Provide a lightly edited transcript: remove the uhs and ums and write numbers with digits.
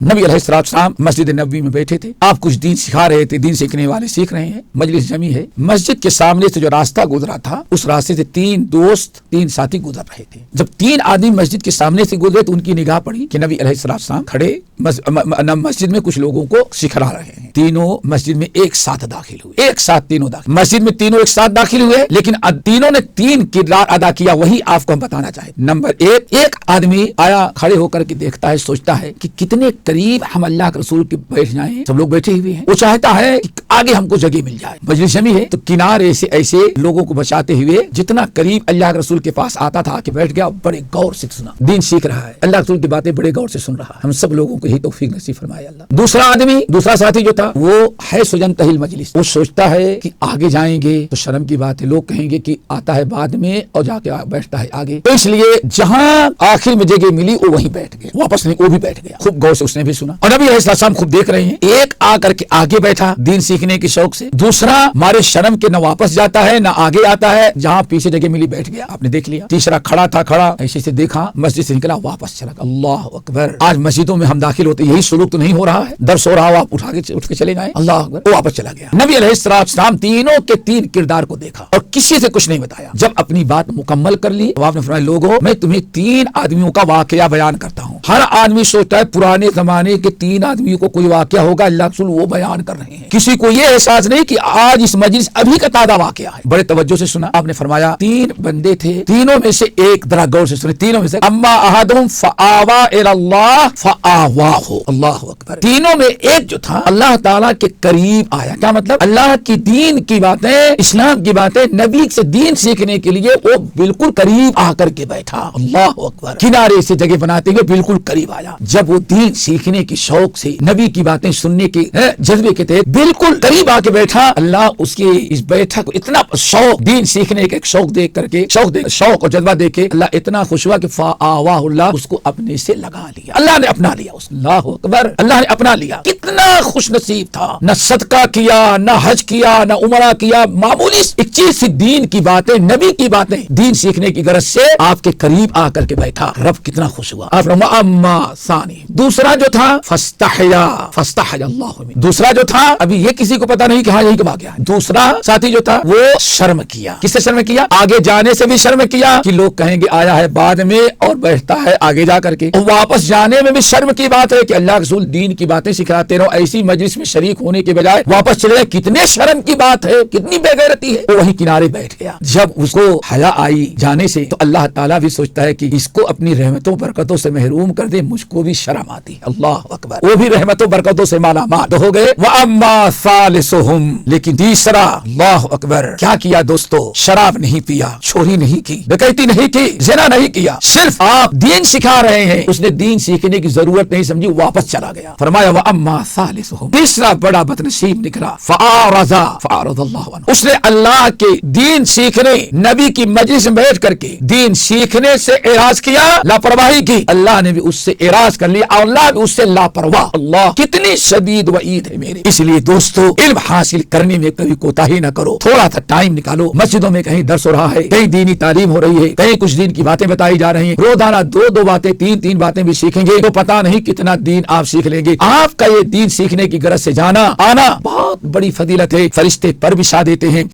नबी अलैहिस्सलाम मस्जिद नबवी में बैठे थे। आप कुछ दीन सिखा रहे थे, दीन सीखने वाले सीख रहे हैं, मजलिस जमी है। मस्जिद के सामने से जो रास्ता गुजरा था उस रास्ते से तीन दोस्त, तीन साथी गुजर रहे थे। जब तीन आदमी मस्जिद के सामने से गुजरे तो उनकी निगाह पड़ी कि नबी अलैहिस्सलाम खड़े मस्जिद में कुछ लोगों को सिखा रहे हैं। तीनों मस्जिद में एक साथ दाखिल हुए, एक साथ तीनों दाखिल, मस्जिद में तीनों एक साथ दाखिल हुए, लेकिन तीनों ने तीन किरदार अदा किया। वही आपको हम बताना चाहे। नंबर एक आदमी आया, खड़े होकर के देखता है, सोचता है कि कितने करीब हम अल्लाह के रसूल के बैठ जाएं। सब लोग बैठे हुए हैं, वो चाहता है कि आगे हमको जगह मिल जाए। मजलिस जमी है तो किनारे से ऐसे लोगों को बचाते हुए जितना करीब अल्लाह के रसूल के पास आता था कि बैठ गया, बड़े गौर से सुना, दीन सीख रहा है, अल्लाह के रसूल की बातें बड़े गौर से सुन रहा है। हम सब लोगों को यही तौफीक नसीब फरमाए अल्लाह। दूसरा आदमी, दूसरा साथी जो था वो है सुजन तहिल मजलिस, वो सोचता है कि आगे जाएंगे तो शर्म की बात है, लोग कहेंगे कि आता है बाद में और जाके बैठता है आगे, तो इसलिए जहां आखिर में जगह मिली वो वहीं बैठ गए, वापस नहीं, वो भी बैठ गया। खूब गौर से उसने भी सुना और नबी अलैहिस्सलाम खूब देख रहे हैं। एक आकर के आगे बैठा दीन सीखने के शौक से, दूसरा मारे शर्म के न वापस जाता है न आगे आता है, जहां पीछे जगह मिली बैठ गया, आपने देख लिया। तीसरा खड़ा था, खड़ा ऐसे से देखा, मस्जिद से निकला, वापस चला गया। अल्लाह अकबर। आज मस्जिदों में हम दाखिल होते यही सुलूक तो नहीं हो रहा है, दर्स हो रहा हो, आप उठ के चले गए, अल्लाह अकबर, वो वापस चला गया। नबी अलैहिस्सलाम तीनों के तीन किरदार को देखा और किसी से कुछ नहीं बताया। जब अपनी बात मुकम्मल कर ली तो आपने फरमाया, लोगों मैं तुम्हें तीन आदमियों का वाकया बयान करता हूँ। हर आदमी सोचता है पुराने जमाने के तीन आदमियों को कोई वाकया होगा, अल्लाह के रसूल वो बयान कर रहे हैं। किसी को ये एहसास नहीं कि आज इस मजलिस अभी का ताजा वाकया है। बड़े तवज्जो से सुना। आपने फरमाया तीन बंदे थे, तीनों में से एक, जरा गौर से सुने, तीनों में से अम्मा अहदुहुम फआवा इलल्लाह फआवाहु, अल्लाह अकबर। तीनों में एक जो था अल्लाह ताला के करीब आया। क्या मतलब? अल्लाह की दीन की बातें, इस्लाम की बातें, नबी से दीन सीखने के लिए वो बिल्कुल करीब आकर के बैठा, अल्लाह अकबर। किनारे से जगह बनाते हुए बिल्कुल करीब आया। जब वो दीन सीखने की शौक से, नबी की बातें सुनने के जज्बे के तहत बिल्कुल करीब आके बैठा, अल्लाह उसके इस बैठक को इतना शौक, दीन सीखने का शौक देख करके, शौक और जज्बा देख के अल्लाह इतना खुश हुआ कि फ़ाआवाहुल्लाह, उसको अपने से लगा लिया, अल्लाह ने अपना लिया उसको, अल्लाह अकबर, अल्लाह ने अपना लिया। कितना खुश नसीब था। न सदका किया, न हज किया, न उमरा किया, मामूली एक चीज सी दीन की बातें, नबी की बातें, दीन सीखने की गरज से आपके करीब आकर के बैठा। रब कितना खुश हुआ। अम्मा सानी, दूसरा जो था फस्तहया अल्लाह में, दूसरा जो था अभी ये किसी को पता नहीं कि हाँ यही का वाकया है। दूसरा साथी जो था वो शर्म किया। किससे शर्म किया? आगे जाने से भी शर्म किया कि लोग कहेंगे आया है बाद में और बैठता है आगे जा करके। वापस जाने में भी शर्म की बात है कि अल्लाह के रसूल दीन की बातें सिखाते रहो, ऐसी मजलिस में शरीक होने के बजाय वापस चले जाए, कितने शर्म की बात है, कितनी बेगैरती है। वो वहीं किनारे बैठ गया। जब उसको हया आई जाने से तो अल्लाह ताला भी सोचता है कि इसको अपनी रहमतों बरकतों से महरूम कर दे, मुझको भी शर्म आती है, अल्लाह अकबर। वो भी रहमतों बरकतों से माला माल हो गए। व अम्मा सालिसुहुम, लेकिन तीसरा, अल्लाह अकबर, क्या किया दोस्तों? शराब नहीं पिया, चोरी नहीं की, डकैती नहीं की, ज़िना नहीं किया, सिर्फ आप दीन सिखा रहे हैं। उसने दीन सीखने की जरूरत नहीं समझी, वापस चला गया। फरमाया व अम्मा सालिसुहुम, तीसरा बड़ा बदनसीब निकला, फआरज़ल्लाहु अन्हु, उसने अल्लाह के दीन सीखने, नबी की मजलिस में बैठ करके दीन सीखने से एराज किया, लापरवाही की, अल्लाह ने भी उससे एराज कर लिया, अल्लाह भी उससे लापरवाह। अल्लाह कितनी शदीद वईद है मेरे। इसलिए दोस्तों इल्म हासिल करने में कभी कोताही न करो, थोड़ा सा टाइम निकालो। मस्जिदों में कहीं दर्स हो रहा है, कहीं दीनी तालीम हो रही है, कहीं कुछ दीन की बातें बताई जा रही हैं, रोजाना दो बातें, तीन बातें भी सीखेंगे तो पता नहीं कितना दीन आप सीख लेंगे। आपका ये दीन सीखने की गरज से जाना आना बहुत बड़ी फजीलत है, फरिश्ते पर भी शाह देते हैं।